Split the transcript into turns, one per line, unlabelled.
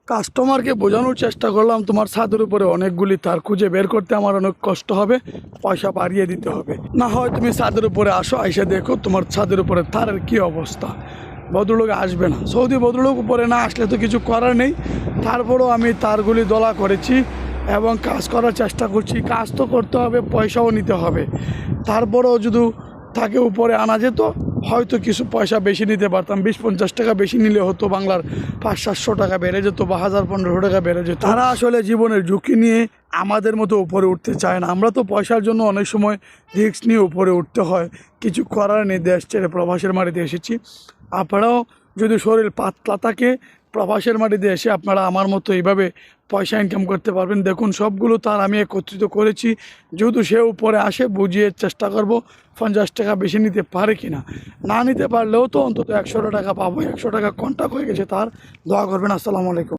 কাস্টমারকে বোঝানোর চেষ্টা করলাম তোমার ছাদের উপরে অনেকগুলি তার খুঁজে বের করতে আমার অনেক কষ্ট হবে, পয়সা বাড়িয়ে দিতে হবে। না হয় তুমি ছাদের উপরে আসো, এসে দেখো তোমার ছাদের উপরে তারের কী অবস্থা। ভদ্রলোক আসবে না, সৌদি ভদ্রলোক উপরে না আসলে তো কিছু করার নেই। তারপরেও আমি তারগুলি দলা করেছি এবং কাজ করার চেষ্টা করছি। কাজ তো করতে হবে, পয়সাও নিতে হবে। তারপরেও যদি তাকে উপরে আনা যেত, হয়তো কিছু পয়সা বেশি নিতে পারতাম। 20-50 টাকা বেশি নিলে হতো, বাংলার 500-700 টাকা বেড়ে যেত বা 1000-1500 টাকা বেড়ে যেত। তারা আসলে জীবনের ঝুঁকি নিয়ে আমাদের মতো উপরে উঠতে চায় না। আমরা তো পয়সার জন্য অনেক সময় রিস্ক নিয়ে উপরে উঠতে হয়, কিছু করার নেই। দেশ ছেড়ে প্রবাসের মাটিতে এসেছি। আপনারাও যদি শরীর পাতলা থাকে, প্রবাসের মাটিতে এসে আপনারা আমার মতো এইভাবে পয়সা ইনকাম করতে পারবেন। দেখুন, সবগুলো তার আমি একত্রিত করেছি। যেহেতু সে উপরে আসে, বুঝিয়ে চেষ্টা করব 50 টাকা বেশি নিতে পারে কিনা। না নিতে পারলেও তো অন্তত 100 টাকা পাবো। 100 টাকা কন্টাক্ট হয়ে গেছে তার। দোয়া করবেন। আসসালামু আলাইকুম।